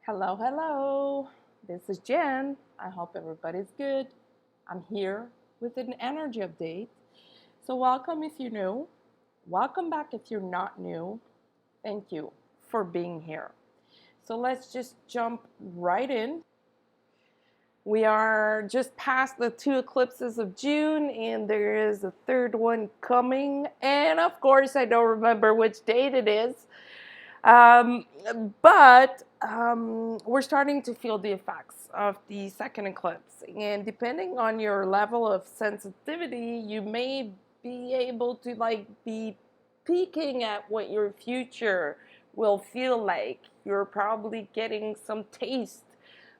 Hello, hello. This is Jen. I hope everybody's good. I'm here with an energy update. So, welcome if you're new. Welcome back if you're not new. Thank you for being here. So, let's just jump right in. We are just past the two eclipses of June, and there is a third one coming. And of course, I don't remember which date it is. Um, but we're starting to feel the effects of the second eclipse. And depending on your level of sensitivity, you may be able to be peeking at what your future will feel like. You're probably getting some taste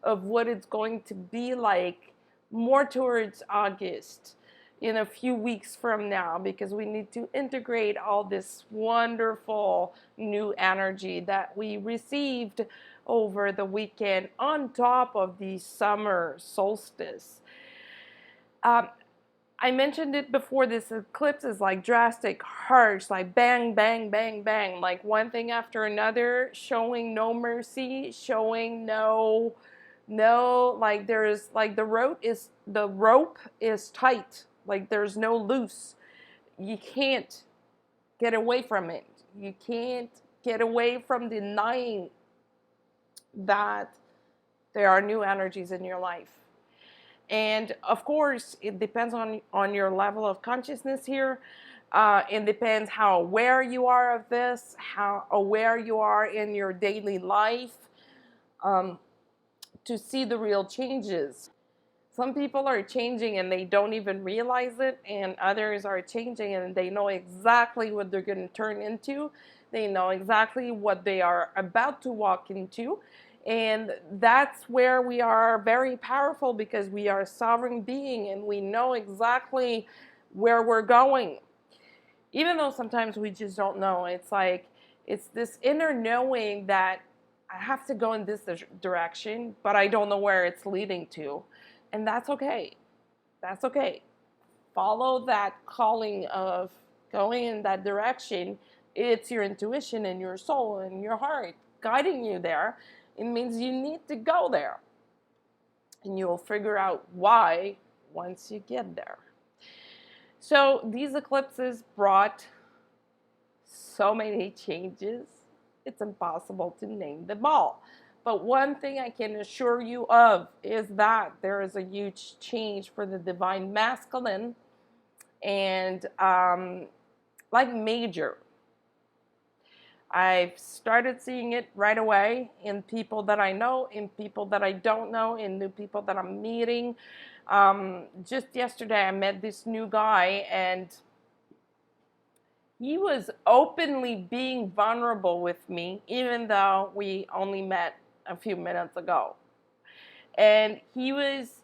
of what it's going to be like more towards August in a few weeks from now, because we need to integrate all this wonderful new energy that we received over the weekend on top of the summer solstice. Um, I mentioned it before, this eclipse is like drastic, harsh, like bang, bang, bang, bang, like one thing after another, showing no mercy, showing no, like there's like the rope is tight, like there's no loose. You can't get away from it. You can't get away from denying that there are new energies in your life. And of course, it depends on your level of consciousness here. It depends how aware you are of this, how aware you are in your daily life, um, to see the real changes. Some people are changing and they don't even realize it, and others are changing and they know exactly what they're going to turn into. They know exactly what they are about to walk into. And that's where we are very powerful, because we are a sovereign being and we know exactly where we're going. Even though sometimes we just don't know. It's this inner knowing that I have to go in this direction, but I don't know where it's leading to. And that's okay. That's okay. Follow that calling of going in that direction. It's your intuition and your soul and your heart guiding you there. It means you need to go there. And you'll figure out why once you get there. So these eclipses brought so many changes, it's impossible to name them all. But one thing I can assure you of is that there is a huge change for the divine masculine, and like major. I've started seeing it right away in people that I know, in people that I don't know, in new people that I'm meeting. Just yesterday, I met this new guy, and he was openly being vulnerable with me, even though we only met a few minutes ago. And he was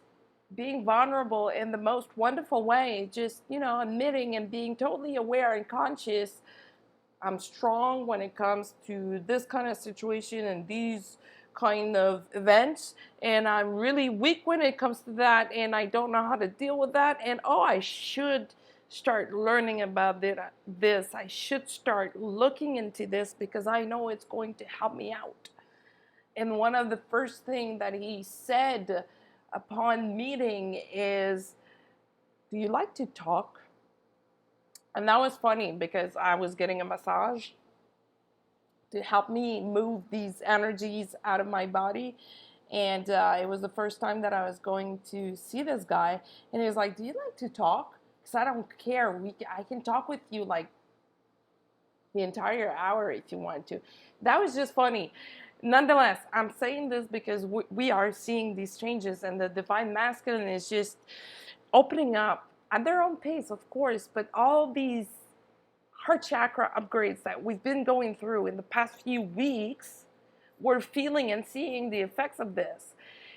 being vulnerable in the most wonderful way, just, admitting and being totally aware and conscious. I'm strong when it comes to this kind of situation and these kind of events, and I'm really weak when it comes to that, and I don't know how to deal with that. And I should start learning about this. I should start looking into this, because I know it's going to help me out. And one of the first things that he said upon meeting is, "Do you like to talk?" And that was funny, because I was getting a massage to help me move these energies out of my body. And it was the first time that I was going to see this guy. And he was like, "Do you like to talk? Because I don't care. I can talk with you like the entire hour if you want to." That was just funny. Nonetheless, I'm saying this because we are seeing these changes, and the divine masculine is just opening up at their own pace, of course, but all these heart chakra upgrades that we've been going through in the past few weeks, we're feeling and seeing the effects of this.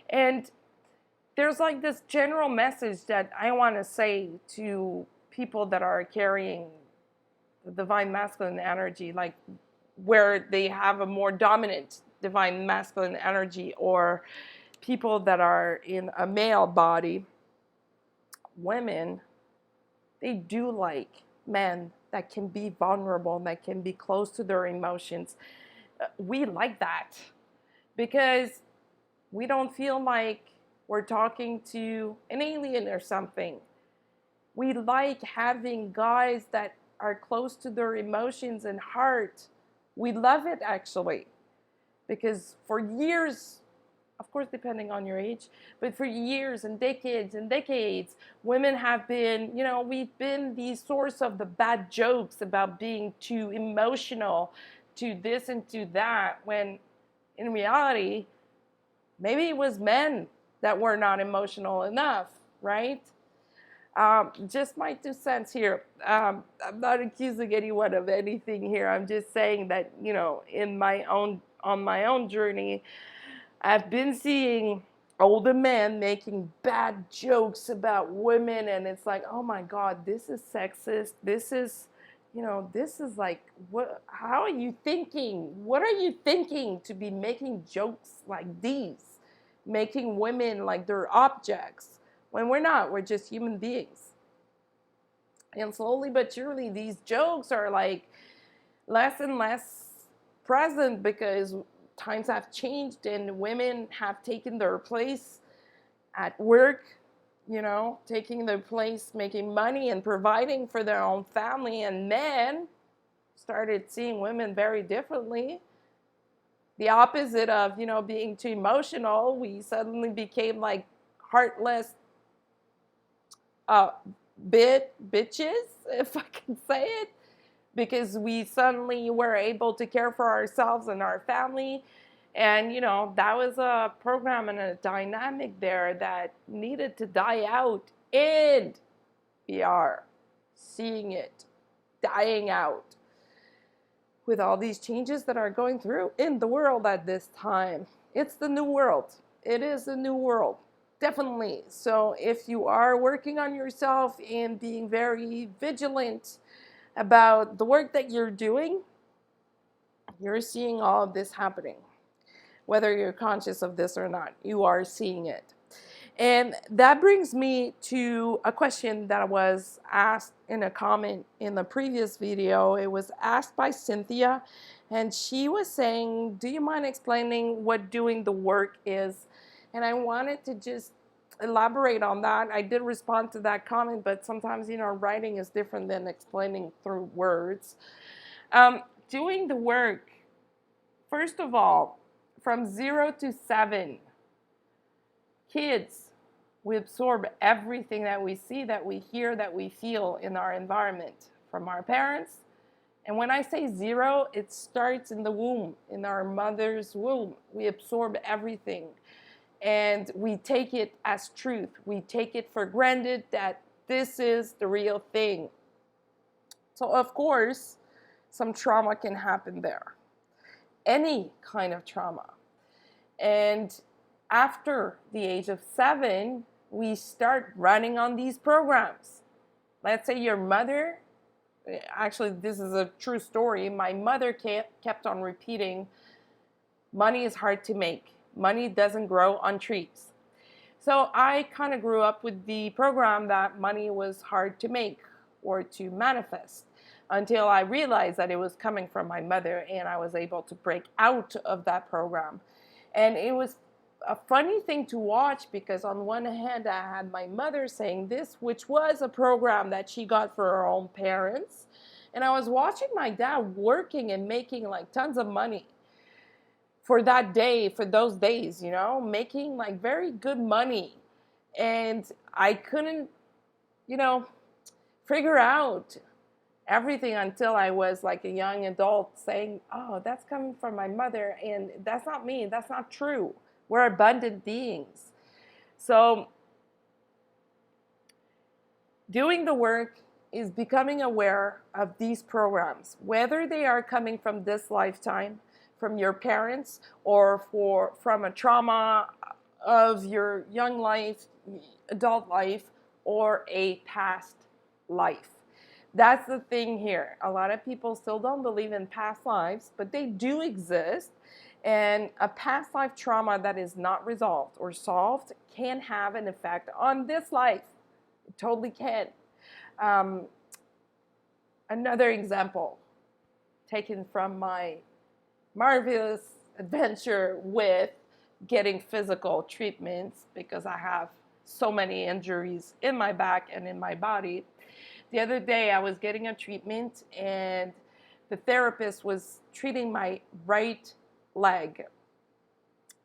And there's like this general message that I want to say to people that are carrying the divine masculine energy, like where they have a more dominant divine masculine energy, or people that are in a male body. Women, they do like men that can be vulnerable, that can be close to their emotions. We like that. because we don't feel like we're talking to an alien or something. We like having guys that are close to their emotions and heart. We love it actually, because for years, of course, depending on your age, but for years and decades, women have been, we've been the source of the bad jokes about being too emotional, to this and to that, when in reality, maybe it was men that were not emotional enough, right? Just my 2 cents here. I'm not accusing anyone of anything here. I'm just saying that, on my own journey, I've been seeing older men making bad jokes about women, and it's like, oh my God, this is sexist. This is like, what? How are you thinking? What are you thinking to be making jokes like these, making women like they're objects when we're not? We're just human beings. And slowly but surely, these jokes are like less and less present because times have changed and women have taken their place at work, taking their place, making money and providing for their own family. And men started seeing women very differently. The opposite of, being too emotional, we suddenly became like heartless bitches, if I can say it, because we suddenly were able to care for ourselves and our family. And, that was a program and a dynamic there that needed to die out. And we are seeing it dying out with all these changes that are going through in the world at this time. It's the new world. It is the new world. Definitely. So if you are working on yourself and being very vigilant about the work that you're doing, you're seeing all of this happening. Whether you're conscious of this or not, you are seeing it. And that brings me to a question that was asked in a comment in the previous video. It was asked by Cynthia, and she was saying, do you mind explaining what doing the work is? And I wanted to just elaborate on that. I did respond to that comment, but sometimes, writing is different than explaining through words. Doing the work, first of all, from 0 to 7, kids, we absorb everything that we see, that we hear, that we feel in our environment from our parents. And when I say 0, it starts in the womb, in our mother's womb. We absorb everything and we take it as truth. We take it for granted that this is the real thing. So, of course, some trauma can happen there. Any kind of trauma. And after the age of 7, we start running on these programs. Let's say your mother, actually this is a true story, my mother kept on repeating, money is hard to make. Money doesn't grow on trees. So I kind of grew up with the program that money was hard to make or to manifest, until I realized that it was coming from my mother, and I was able to break out of that program. And it was a funny thing to watch, because on one hand I had my mother saying this, which was a program that she got for her own parents, and I was watching my dad working and making like tons of money for that day, for those days, making like very good money. And I couldn't, figure out everything until I was like a young adult saying, oh, that's coming from my mother, and that's not me, that's not true. We're abundant beings. So doing the work is becoming aware of these programs, whether they are coming from this lifetime, from your parents, or from a trauma of your young life, adult life, or a past life. That's the thing here. A lot of people still don't believe in past lives, but they do exist. And a past life trauma that is not resolved or solved can have an effect on this life. It totally can. Another example taken from my marvelous adventure with getting physical treatments because I have so many injuries in my back and in my body. The other day I was getting a treatment and the therapist was treating my right leg.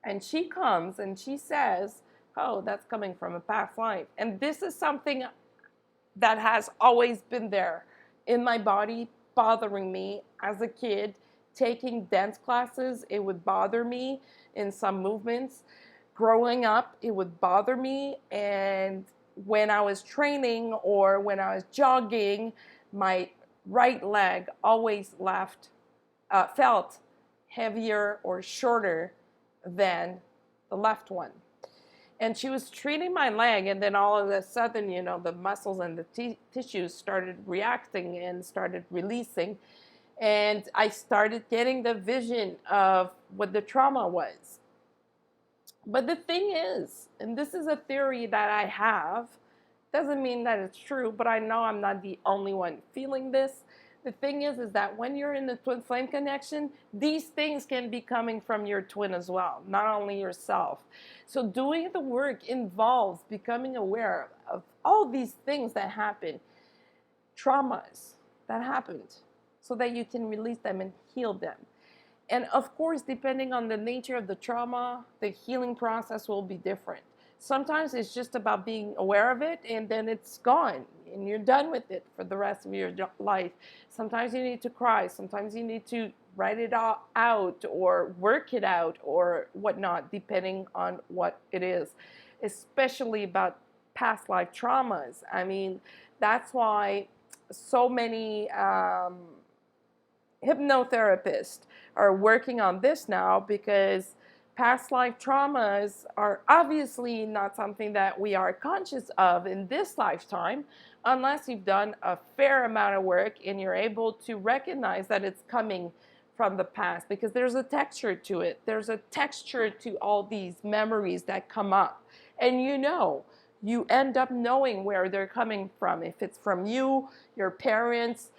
And she comes and she says, "Oh, that's coming from a past life." And this is something that has always been there in my body, bothering me as a kid. Taking dance classes, it would bother me in some movements. Growing up, it would bother me. And when I was training or when I was jogging, my right leg always felt heavier or shorter than the left one. And she was treating my leg, and then all of a sudden, the muscles and the tissues started reacting and started releasing. And I started getting the vision of what the trauma was. But the thing is, and this is a theory that I have, doesn't mean that it's true, but I know I'm not the only one feeling this. The thing is that when you're in the twin flame connection, these things can be coming from your twin as well, not only yourself. So doing the work involves becoming aware of all these things that happen, traumas that happened, so that you can release them and heal them. And of course, depending on the nature of the trauma, the healing process will be different. Sometimes it's just about being aware of it and then it's gone and you're done with it for the rest of your life. Sometimes you need to cry. Sometimes you need to write it all out or work it out or whatnot, depending on what it is, especially about past life traumas. I mean, that's why so many hypnotherapists are working on this now, because past life traumas are obviously not something that we are conscious of in this lifetime unless you've done a fair amount of work and you're able to recognize that it's coming from the past, because there's a texture to it. There's a texture to all these memories that come up, and you end up knowing where they're coming from. If it's from you, your parents,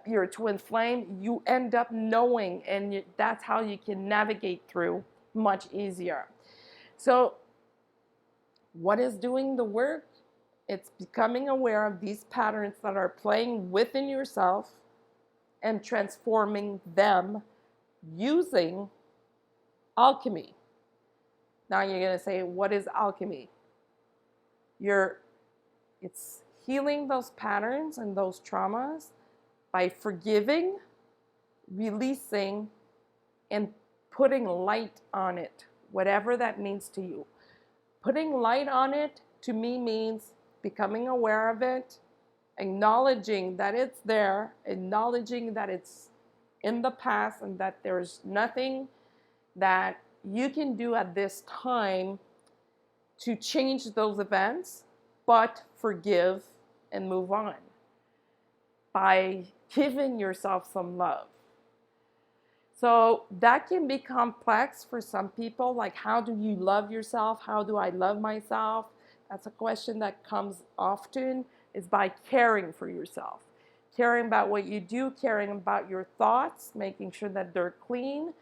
your twin flame, you end up knowing, and that's how you can navigate through much easier. So what is doing the work? It's becoming aware of these patterns that are playing within yourself and transforming them using alchemy. Now you're going to say, what is alchemy? It's healing those patterns and those traumas by forgiving, releasing, and putting light on it, whatever that means to you. Putting light on it, to me, means becoming aware of it, acknowledging that it's there, acknowledging that it's in the past and that there's nothing that you can do at this time to change those events, but forgive and move on by giving yourself some love. So that can be complex for some people. Like, how do you love yourself? How do I love myself? That's a question that comes often, is by caring for yourself. Caring about what you do, caring about your thoughts, making sure that they're clean,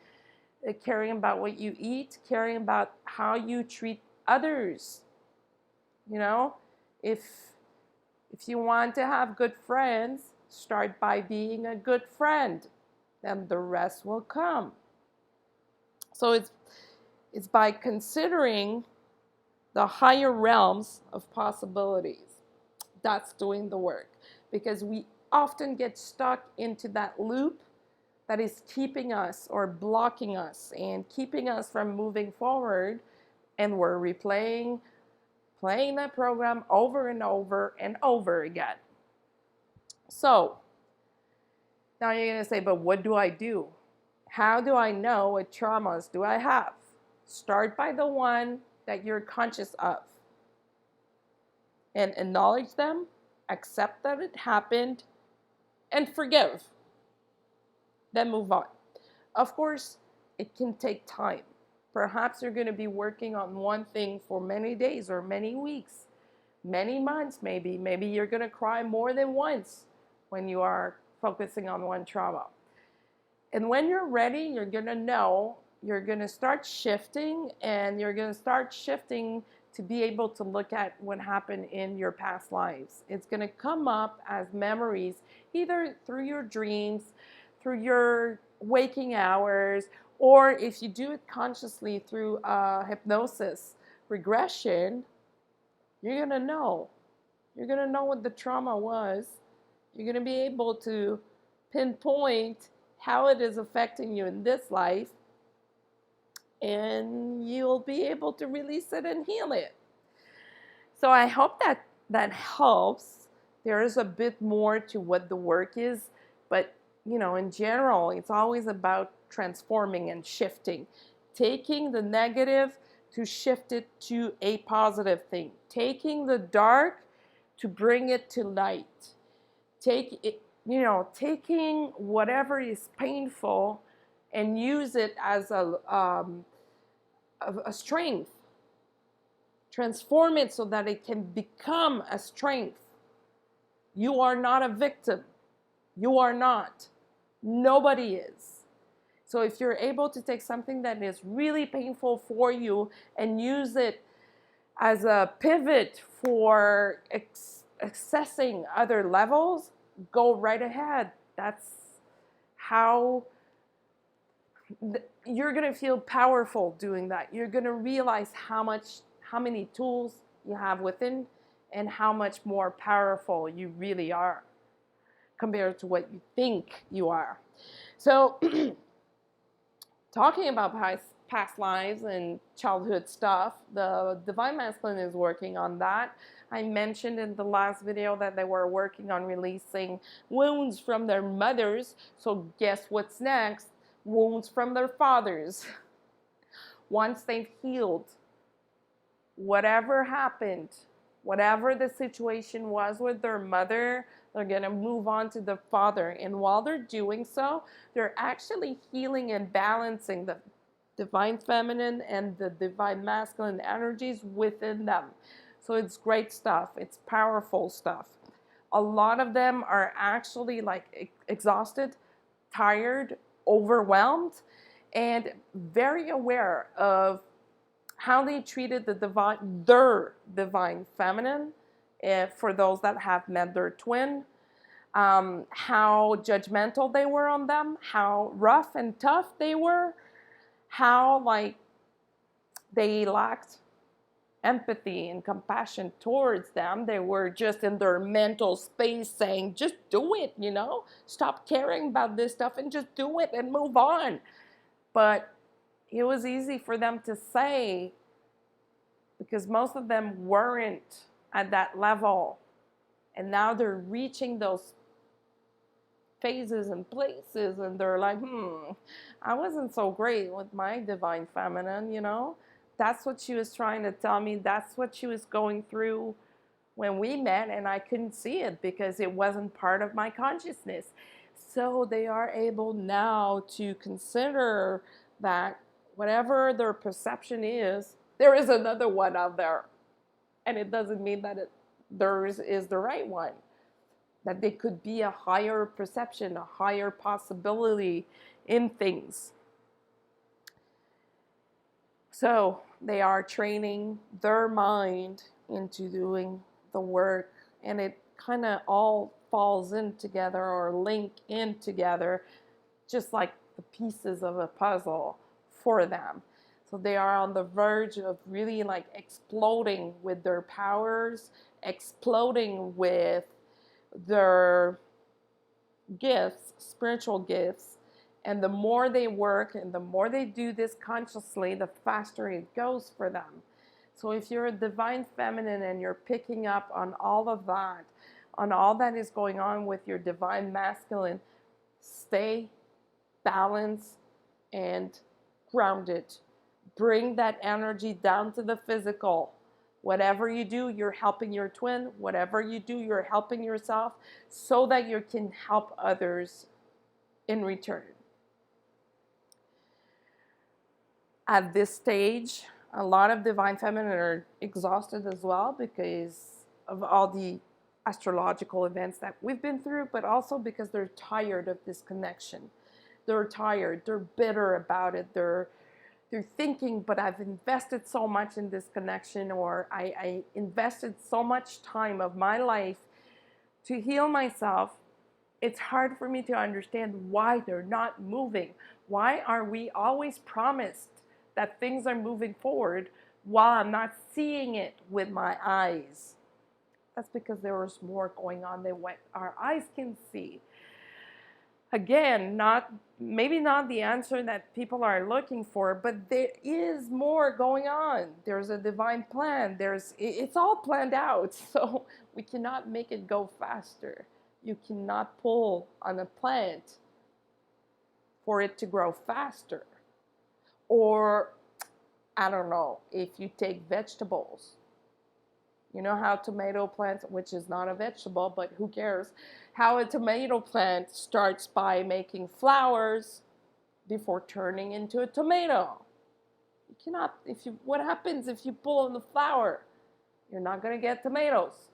caring about what you eat, caring about how you treat others. If you want to have good friends, start by being a good friend, then the rest will come. So it's by considering the higher realms of possibilities that's doing the work, because we often get stuck into that loop that is keeping us or blocking us and keeping us from moving forward, and we're playing that program over and over and over again. So now you're going to say, but what do I do? How do I know what traumas do I have? Start by the one that you're conscious of and acknowledge them, accept that it happened, and forgive. Then move on. Of course, it can take time. Perhaps you're going to be working on one thing for many days or many weeks, many months maybe. Maybe you're going to cry more than once when you are focusing on one trauma. And when you're ready, you're going to know you're going to start shifting, and you're going to start shifting to be able to look at what happened in your past lives. It's going to come up as memories, either through your dreams, through your waking hours, or if you do it consciously through hypnosis regression, you're going to know. You're going to know what the trauma was. You're going to be able to pinpoint how it is affecting you in this life, and you'll be able to release it and heal it. So I hope that that helps. There is a bit more to what the work is, but in general, it's always about transforming and shifting, taking the negative to shift it to a positive thing, taking the dark to bring it to light, taking whatever is painful and use it as a strength. Transform it so that it can become a strength. You are not a victim. You are not. Nobody is. So if you're able to take something that is really painful for you and use it as a pivot for accessing other levels, go right ahead. That's how you're going to feel powerful doing that. You're going to realize how many tools you have within and how much more powerful you really are compared to what you think you are. So talking about past lives and childhood stuff, the Divine Masculine is working on that. I mentioned in the last video that they were working on releasing wounds from their mothers. So guess what's next? Wounds from their fathers. Once they've healed whatever happened, whatever the situation was with their mother, they're going to move on to the father. And while they're doing so, they're actually healing and balancing the divine feminine and the divine masculine energies within them. So it's great stuff. It's powerful stuff. A lot of them are actually like exhausted, tired, overwhelmed, and very aware of how they treated their divine feminine, for those that have met their twin, how judgmental they were on them, how rough and tough they were, how they lacked empathy and compassion towards them. They were just in their mental space saying, just do it, stop caring about this stuff and just do it and move on. But it was easy for them to say because most of them weren't at that level. And now they're reaching those phases and places, and they're like, I wasn't so great with my divine feminine, That's what she was trying to tell me. That's what she was going through when we met, and I couldn't see it because it wasn't part of my consciousness. So they are able now to consider that whatever their perception is, there is another one out there. And it doesn't mean that theirs is the right one. That there could be a higher perception, a higher possibility in things. So they are training their mind into doing the work, and it kind of all falls in together or link in together, just like the pieces of a puzzle for them. So they are on the verge of really exploding with their powers, exploding with their gifts, spiritual gifts. And the more they work and the more they do this consciously, the faster it goes for them. So if you're a divine feminine and you're picking up on all of that, on all that is going on with your divine masculine, stay balanced and grounded. Bring that energy down to the physical. Whatever you do, you're helping your twin. Whatever you do, you're helping yourself so that you can help others in return. At this stage, a lot of divine feminine are exhausted as well because of all the astrological events that we've been through, but also because they're tired of this connection. They're tired. They're bitter about it. They're They're thinking, but I've invested so much in this connection, or I invested so much time of my life to heal myself. It's hard for me to understand why they're not moving. Why are we always promised that things are moving forward while I'm not seeing it with my eyes? That's because there is more going on than what our eyes can see. Again, maybe not the answer that people are looking for, but there is more going on. There's a divine plan. It's all planned out, so we cannot make it go faster. You cannot pull on a plant for it to grow faster. Or, I don't know, if you take vegetables, you know how tomato plants, which is not a vegetable, but who cares, how a tomato plant starts by making flowers before turning into a tomato. You cannot, what happens if you pull on the flower? You're not going to get tomatoes.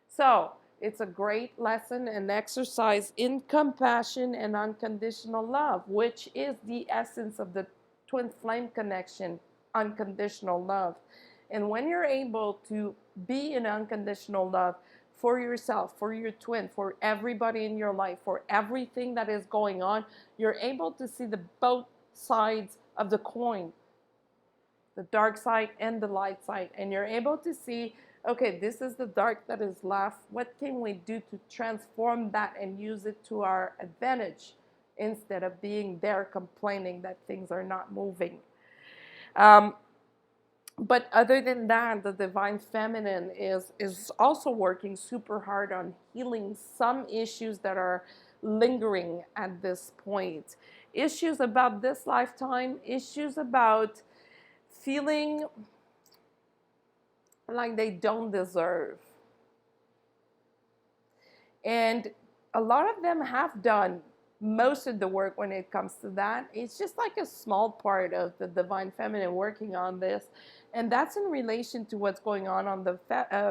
So, it's a great lesson and exercise in compassion and unconditional love, which is the essence of the twin flame connection, unconditional love. And when you're able to be in unconditional love for yourself, for your twin, for everybody in your life, for everything that is going on, you're able to see the both sides of the coin, the dark side and the light side. And you're able to see, okay, this is the dark that is left. What can we do to transform that and use it to our advantage instead of being there complaining that things are not moving? But other than that, the divine feminine is also working super hard on healing some issues that are lingering at this point. Issues about this lifetime, issues about feeling like they don't deserve. And a lot of them have done most of the work when it comes to that. It's just like a small part of the divine feminine working on this. And that's in relation to what's going on the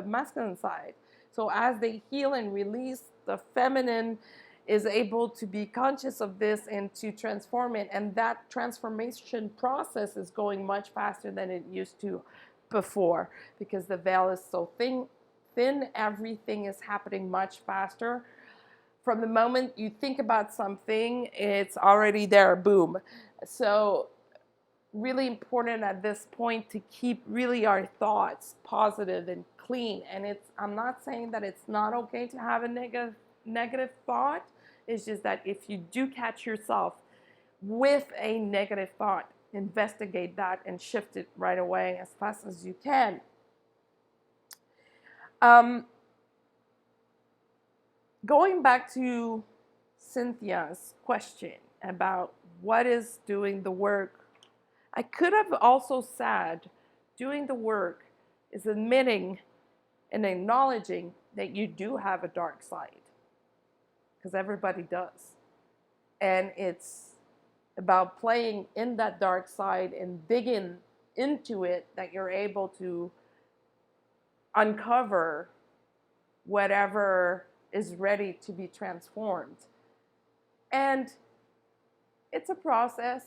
masculine side. So as they heal and release, the feminine is able to be conscious of this and to transform it. And that transformation process is going much faster than it used to before, because the veil is so thin, everything is happening much faster. From the moment you think about something, it's already there, boom. So really important at this point to keep really our thoughts positive and clean. And I'm not saying that it's not okay to have a negative thought. It's just that if you do catch yourself with a negative thought, investigate that and shift it right away as fast as you can. Going back to Cynthia's question about what is doing the work, I could have also said doing the work is admitting and acknowledging that you do have a dark side, because everybody does. And it's about playing in that dark side and digging into it that you're able to uncover whatever is ready to be transformed. And it's a process.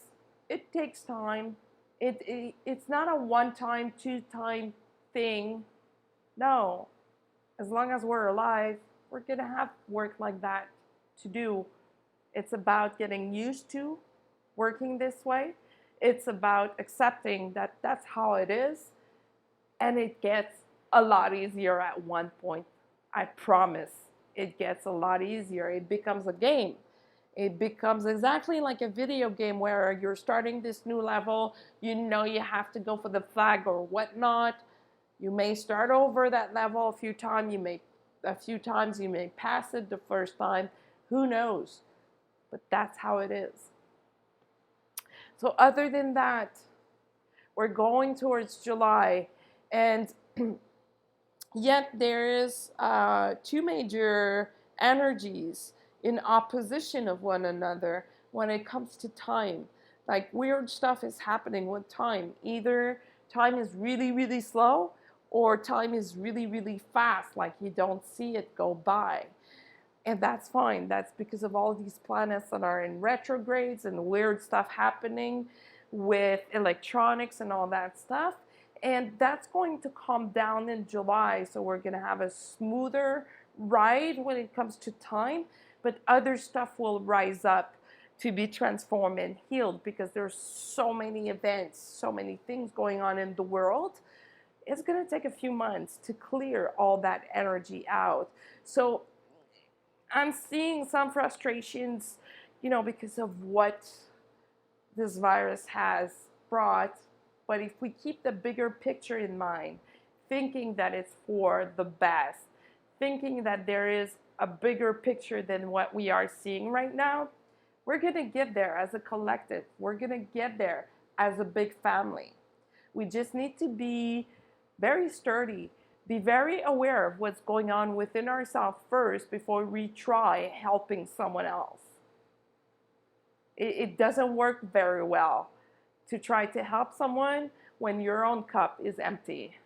It takes time. It's not a one-time, two-time thing. No. As long as we're alive, we're going to have work like that to do. It's about getting used to working this way. It's about accepting that that's how it is. And it gets a lot easier at one point. I promise. It gets a lot easier. It becomes a game. It becomes exactly like a video game where you're starting this new level. You know you have to go for the flag or whatnot. You may start over that level a few times. You may pass it the first time. Who knows? But that's how it is. So other than that, we're going towards July, and yet there is two major energies in opposition of one another when it comes to time. Like weird stuff is happening with time. Either time is really, really slow, or time is really, really fast, like you don't see it go by. And that's fine. That's because of all these planets that are in retrogrades and weird stuff happening. with electronics and all that stuff. And that's going to calm down in July. So we're going to have a smoother ride when it comes to time, but other stuff will rise up to be transformed and healed because there's so many events, so many things going on in the world. It's going to take a few months to clear all that energy out. So I'm seeing some frustrations, because of what this virus has brought. But if we keep the bigger picture in mind, thinking that it's for the best, thinking that there is a bigger picture than what we are seeing right now, we're going to get there as a collective. We're going to get there as a big family. We just need to be very sturdy, be very aware of what's going on within ourselves first before we try helping someone else. It doesn't work very well to try to help someone when your own cup is empty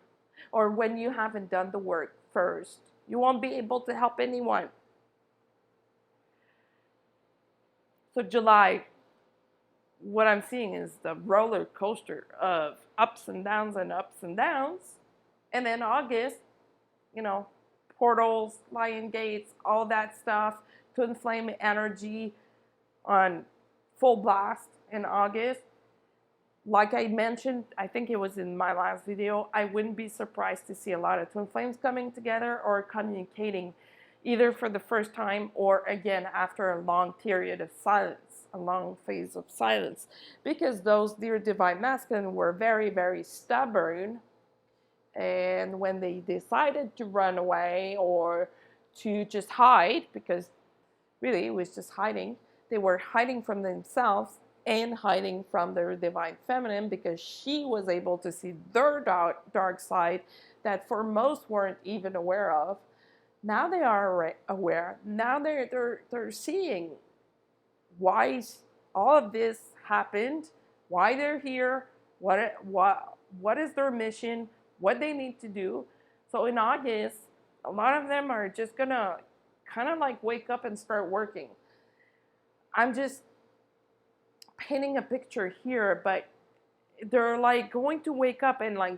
or when you haven't done the work first. You won't be able to help anyone. So July, what I'm seeing is the roller coaster of ups and downs and ups and downs. And then August, portals, lion gates, all that stuff, twin flame energy on full blast in August. Like I mentioned, I think it was in my last video, I wouldn't be surprised to see a lot of twin flames coming together or communicating either for the first time or again after a long period of silence, a long phase of silence. Because those dear divine masculine were very, very stubborn. And when they decided to run away or to just hide, because really it was just hiding, they were hiding from themselves and hiding from their divine feminine because she was able to see their dark side that for most weren't even aware of. Now they are aware. Now they're seeing why all of this happened, why they're here, what is their mission, what they need to do. So in August, a lot of them are just gonna kind of like wake up and start working. I'm just painting a picture here, but they're like going to wake up and like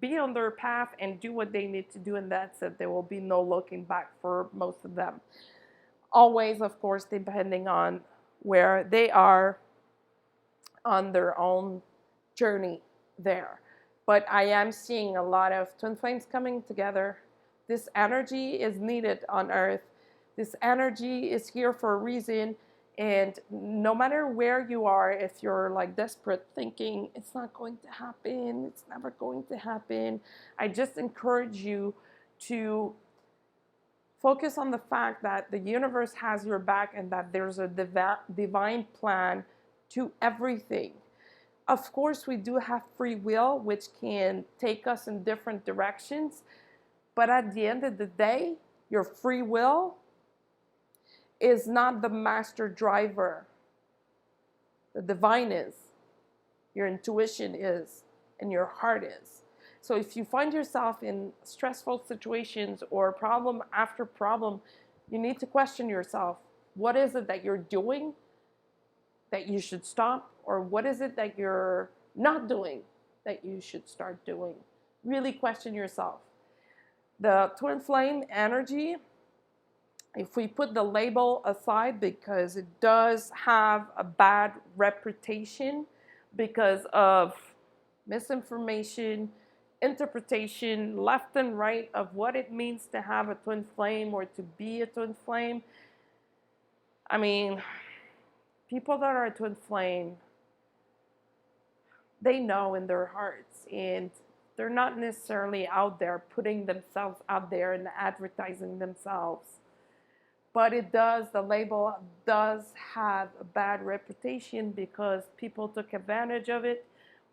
be on their path and do what they need to do, and that's it. There will be no looking back for most of them. Always, of course, depending on where they are on their own journey there. But I am seeing a lot of twin flames coming together. This energy is needed on Earth. This energy is here for a reason. And no matter where you are, if you're like desperate thinking, it's not going to happen, it's never going to happen, I just encourage you to focus on the fact that the universe has your back and that there's a divine plan to everything. Of course, we do have free will, which can take us in different directions. But at the end of the day, your free will is not the master driver. The divine is. Your intuition is. And your heart is. So if you find yourself in stressful situations or problem after problem, you need to question yourself. What is it that you're doing that you should stop? Or what is it that you're not doing that you should start doing? Really question yourself. The twin flame energy, if we put the label aside because it does have a bad reputation because of misinformation, interpretation, left and right of what it means to have a twin flame or to be a twin flame. I mean, people that are a twin flame, they know in their hearts, and they're not necessarily out there putting themselves out there and advertising themselves. But the label does have a bad reputation because people took advantage of it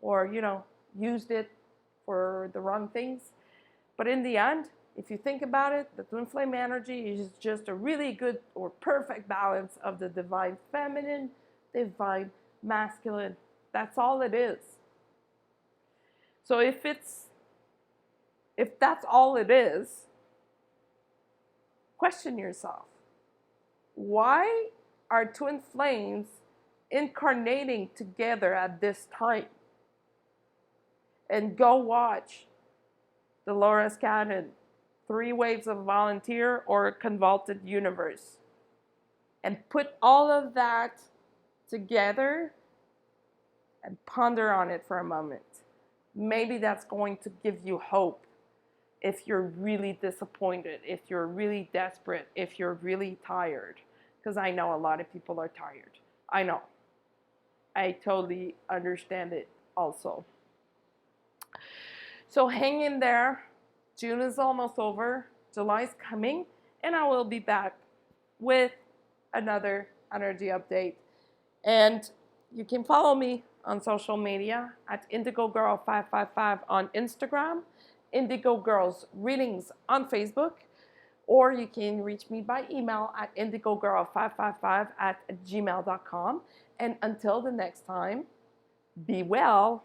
or, used it for the wrong things. But in the end, if you think about it, the twin flame energy is just a really good or perfect balance of the divine feminine, divine masculine. That's all it is. So if that's all it is, question yourself. Why are twin flames incarnating together at this time. And go watch Dolores Cannon, Three Waves of Volunteer or Convoluted Universe. And put all of that together and ponder on it for a moment. Maybe that's going to give you hope if you're really disappointed, if you're really desperate, if you're really tired. Because I know a lot of people are tired. I know. I totally understand it also. So hang in there. June is almost over. July is coming. And I will be back with another energy update. And you can follow me on social media at IndigoGirl555 on Instagram, Indigo Girls Readings on Facebook, or you can reach me by email at indigogirl555 at gmail.com. And until the next time, be well.